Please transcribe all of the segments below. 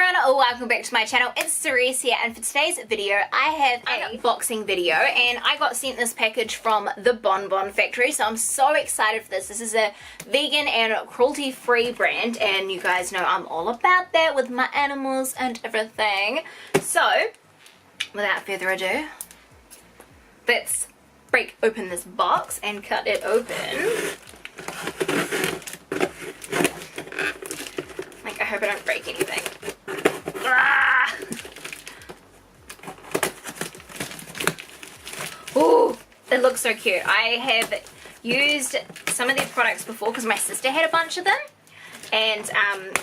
everyone, welcome back to my channel. It's Cerise here, and for today's video I have an unboxing video, and I got sent this package from the BonBon factory, so I'm so excited for this. This is a vegan and cruelty-free brand, and you guys know I'm all about that with my animals and everything. So, without further ado, let's break open this box and cut it open. I hope I don't break anything. Ah! Ooh, it looks so cute. I have used some of these products before because my sister had a bunch of them, and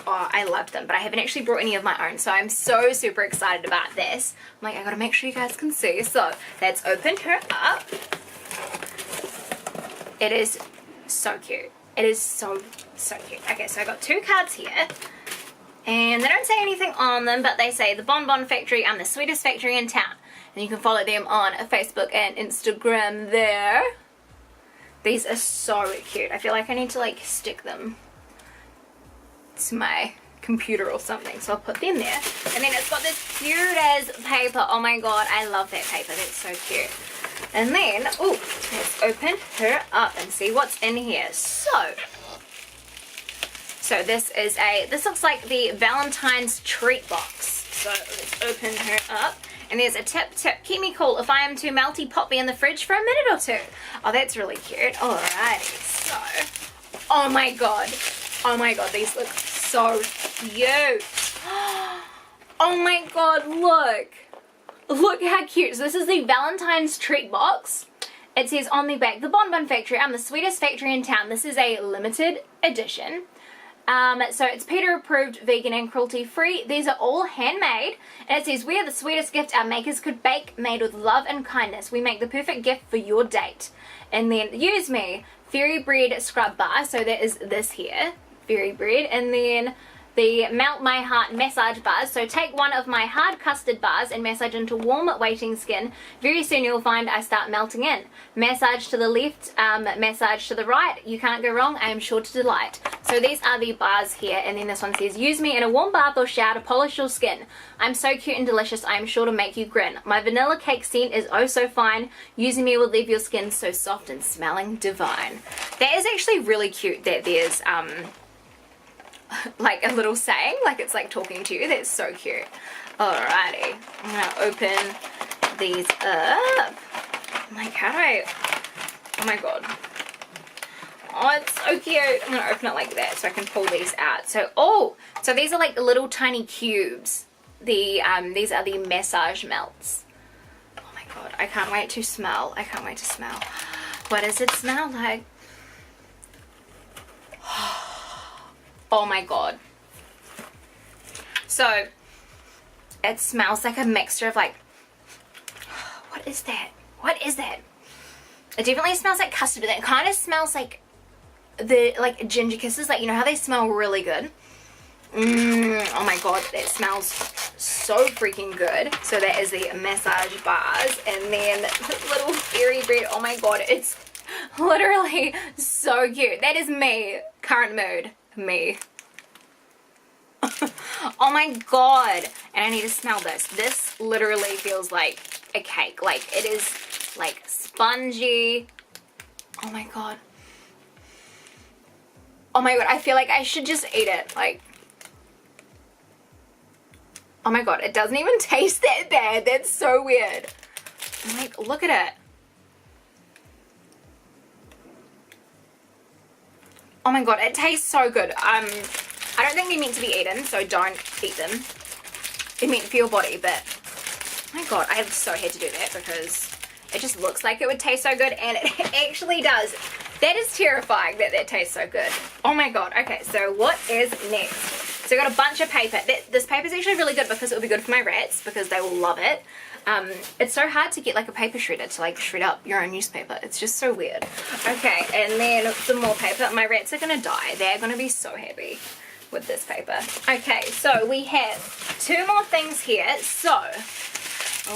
oh, I loved them, but I haven't actually brought any of my own, so I'm so super excited about this. I'm like, I gotta make sure you guys can see. So let's open her up. It is so cute. It is so cute. Okay, so I got two cards here. And they don't say anything on them, but they say the BonBon factory, I'm the sweetest factory in town. And you can follow them on Facebook and Instagram there. These are so cute. I feel like I need to like stick them to my computer or something. So I'll put them there. And then it's got this cute as paper. Oh my god, I love that paper. That's so cute. And then, oh, let's open her up and see what's in here. So this looks like the Valentines Trick Box. So let's open her up. And there's a tip, keep me cool if I am too melty, pop me in the fridge for a minute or two. Oh, that's really cute. Alrighty, so, oh my god, these look so cute. Oh my god, look how cute. So this is the Valentine's Trick Box. It says on the back, the BonBon factory, I'm the sweetest factory in town. This is a limited edition. So it's PETA approved, vegan and cruelty free. These are all handmade, and it says we are the sweetest gift our makers could bake, made with love and kindness. We make the perfect gift for your date. And then use me, Fairy Bread Scrub Bar. So that is this here, Fairy Bread, and then the Melt My Heart massage bars. So take one of my hard custard bars and massage into warm waiting skin. Very soon you'll find I start melting in. Massage to the left, massage to the right. You can't go wrong, I am sure to delight. So these are the bars here, and then this one says use me in a warm bath or shower to polish your skin. I'm so cute and delicious, I am sure to make you grin. My vanilla cake scent is oh so fine. Using me will leave your skin so soft and smelling divine. That is actually really cute that there's like a little saying, like it's like talking to you. That's so cute. Alrighty, I'm gonna open these up. Like, how do I, oh my god. Oh, it's so cute. I'm gonna open it like that so I can pull these out. So, oh, so these are like the little tiny cubes. These are the massage melts. Oh my god, I can't wait to smell. I can't wait to smell. What does it smell like? Oh my god. So, it smells like a mixture of like, what is that? What is that? It definitely smells like custard, but it kind of smells like the, like ginger kisses, like you know how they smell really good? Oh my god, that smells so freaking good. So that is the massage bars, and then this little fairy bread. Oh my god, it's literally so cute. That is me, current mood. Me. Oh my god, and I need to smell this. This literally feels like a cake. Like it is like spongy. Oh my god. Oh my god, I feel like I should just eat it. Like, oh my god, it doesn't even taste that bad. That's so weird. Like, look at it. Oh my god, it tastes so good. I don't think they're meant to be eaten, so don't eat them. They're meant for your body, but oh my god, I so had to do that because it just looks like it would taste so good, and it actually does. That is terrifying that that tastes so good. Oh my god. Okay, so what is next? So I got a bunch of paper. This paper is actually really good because it will be good for my rats because they will love it. It's so hard to get like a paper shredder to like shred up your own newspaper. It's just so weird. Okay, and then some more paper. My rats are gonna die. They're gonna be so happy with this paper. Okay, so we have two more things here. So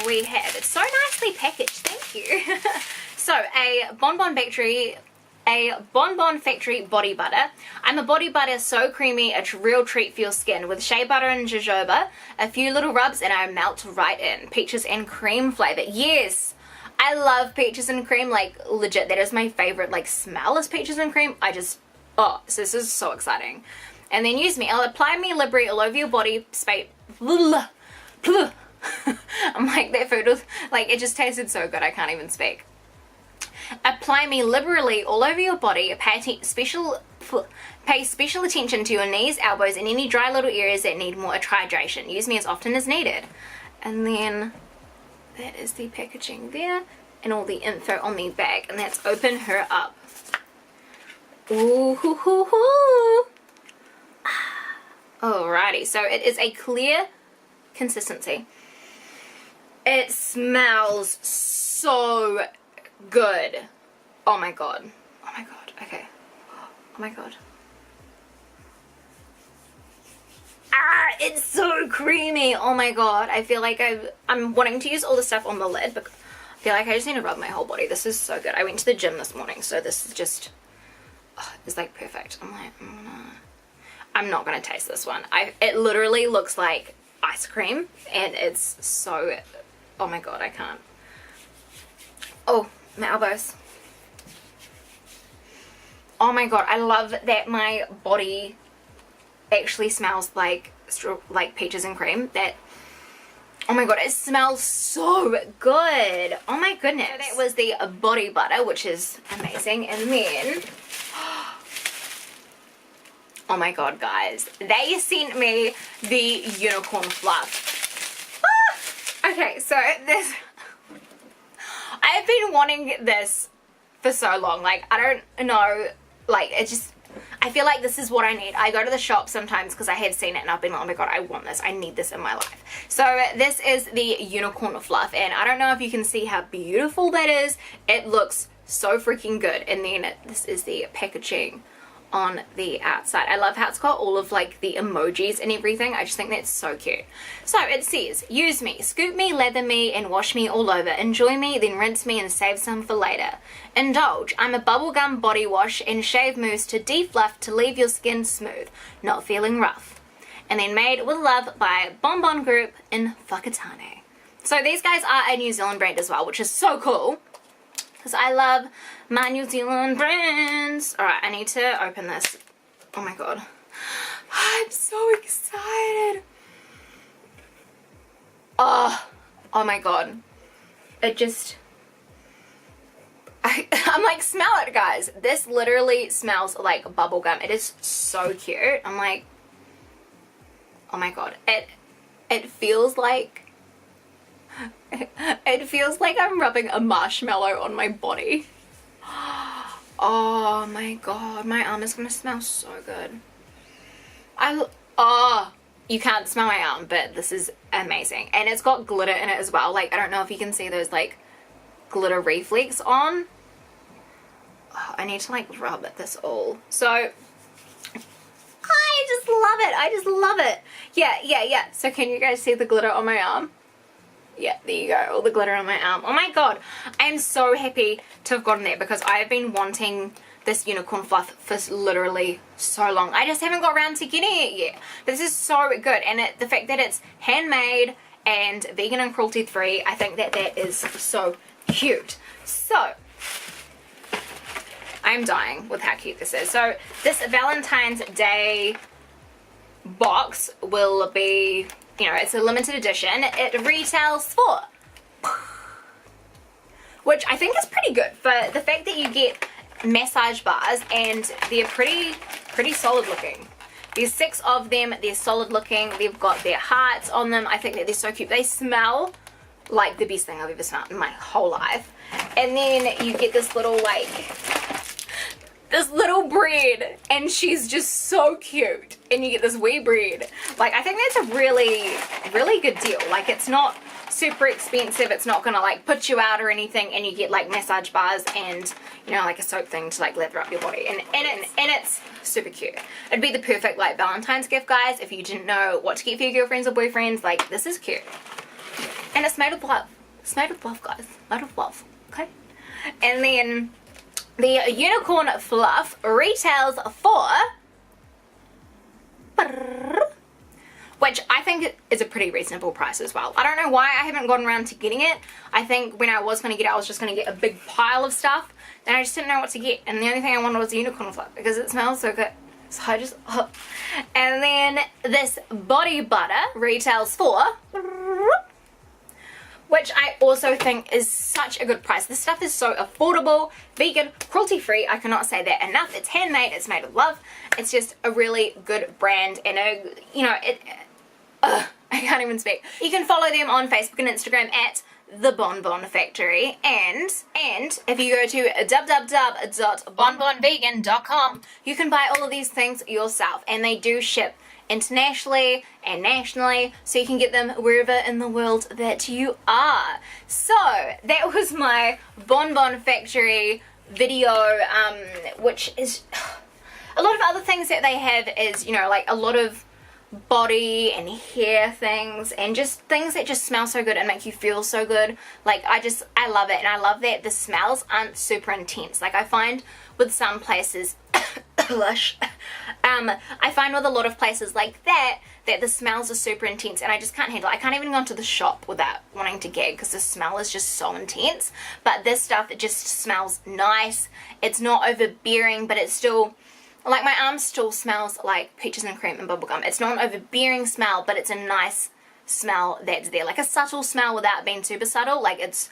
we have, it's so nicely packaged, thank you. So a BonBon factory a BonBon Factory body butter. I'm a body butter so creamy, a real treat for your skin with shea butter and jojoba, a few little rubs, and I melt right in. Peaches and cream flavor. Yes, I love peaches and cream, like legit. That is my favorite like smell is peaches and cream. Oh, so this is so exciting. And then use me. I'll apply me liberally all over your body. I'm like, that food was like, it just tasted so good I can't even speak. Apply me liberally all over your body. Pay special attention to your knees, elbows, and any dry little areas that need more hydration. Use me as often as needed. And then that is the packaging there and all the info on the bag. And let's open her up. Ooh, hoo, hoo, hoo. Alrighty, so it is a clear consistency. It smells so good. Oh my god. Oh my god. Okay. Oh my god. Ah, it's so creamy. Oh my god. I feel like I'm wanting to use all the stuff on the lid, but I feel like I just need to rub my whole body. This is so good. I went to the gym this morning, so this is just it's like perfect. I'm like, I'm not gonna taste this one. It literally looks like ice cream, and it's so, oh my god, I can't. Oh, my elbows. Oh my god, I love that my body actually smells like peaches and cream. Oh my god, it smells so good. Oh my goodness. So that was the body butter, which is amazing. And then, oh my god, guys, they sent me the unicorn fluff. Okay, so this, I've been wanting this for so long. Like, I don't know, like, it just, I feel like this is what I need. I go to the shop sometimes because I have seen it and I've been like, oh my god, I want this. I need this in my life. So this is the unicorn fluff, and I don't know if you can see how beautiful that is. It looks so freaking good. And then this is the packaging on the outside. I love how it's got all of like the emojis and everything. I just think that's so cute. So it says, use me, scoop me, lather me, and wash me all over. Enjoy me, then rinse me and save some for later. Indulge. I'm a bubblegum body wash and shave mousse to defluff to leave your skin smooth, not feeling rough. And then made with love by BonBon Group in Whakatane. So these guys are a New Zealand brand as well, which is so cool, because I love my New Zealand brands. Alright, I need to open this. Oh my god. I'm so excited. Oh my god. It just, I'm like, smell it, guys. This literally smells like bubblegum. It is so cute. I'm like, oh my god. It feels like, it feels like I'm rubbing a marshmallow on my body. Oh my god, my arm is gonna smell so good. You can't smell my arm, but this is amazing. And it's got glitter in it as well. Like, I don't know if you can see those like glitter reflex on. Oh, I need to like rub this all. So I just love it. I just love it. Yeah. So can you guys see the glitter on my arm? Yeah, there you go, all the glitter on my arm. Oh my god, I am so happy to have gotten that, because I have been wanting this unicorn fluff for literally so long. I just haven't got around to getting it yet. This is so good, and the fact that it's handmade and vegan and cruelty free, I think that is so cute. So I'm dying with how cute this is. So this Valentine's Day box will be, you know, it's a limited edition. It retails for, which I think is pretty good for the fact that you get massage bars, and they're pretty solid looking. There's 6 of them. They're solid looking. They've got their hearts on them. I think that they're so cute. They smell like the best thing I've ever smelled in my whole life. And then you get this little like, this little bread, and she's just so cute. And you get this wee bread. Like, I think that's a really good deal. Like, it's not super expensive. It's not gonna like put you out or anything, and you get like massage bars and, you know, like a soap thing to like lather up your body, and it's super cute. It'd be the perfect like Valentine's gift, guys, if you didn't know what to get for your girlfriends or boyfriends. Like, this is cute, and it's made of love. It's made of love, guys. Made of love. Okay. And then The unicorn fluff retails for, which I think is a pretty reasonable price as well. I don't know why I haven't gotten around to getting it. I think when I was going to get it, I was just going to get a big pile of stuff, and I just didn't know what to get, and the only thing I wanted was a unicorn fluff because it smells so good. So I just, and then this body butter retails for, which I also think is such a good price. This stuff is so affordable, vegan, cruelty-free. I cannot say that enough. It's handmade, it's made with love. It's just a really good brand, and I can't even speak. You can follow them on Facebook and Instagram at the BonBon Factory, and if you go to www.bonbonvegan.com, you can buy all of these things yourself, and they do ship internationally and nationally, so you can get them wherever in the world that you are. So that was my BonBon Factory video, which is a lot of other things that they have is, like a lot of body and hair things, and just things that just smell so good and make you feel so good. Like I love it, and I love that the smells aren't super intense. Like I find with some places lush, I find with a lot of places like that the smells are super intense, and I just can't handle it. I can't even go into the shop without wanting to gag because the smell is just so intense. But this stuff, it just smells nice. It's not overbearing, but it's still, like my arm still smells like peaches and cream and bubblegum. It's not an overbearing smell, but it's a nice smell that's there. Like a subtle smell without being super subtle. Like it's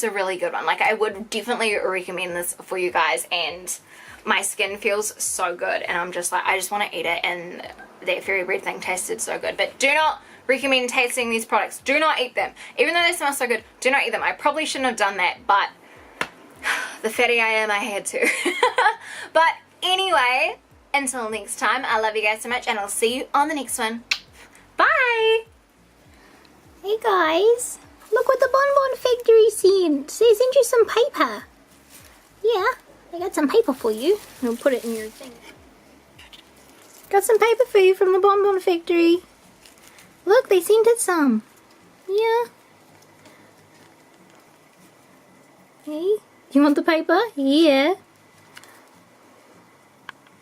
a really good one. Like I would definitely recommend this for you guys, and my skin feels so good, and I'm just like, I just want to eat it, and that fairy bread thing tasted so good. But do not recommend tasting these products. Do not eat them. Even though they smell so good, do not eat them. I probably shouldn't have done that, but the fatty I am, I had to. But anyway, until next time, I love you guys so much, and I'll see you on the next one. Bye! Hey guys, look what the BonBon Factory sent. They sent you some paper. Yeah, they got some paper for you. I'll put it in your thing. Got some paper for you from the BonBon Factory. Look, they sent it some. Yeah. Hey, do you want the paper? Yeah.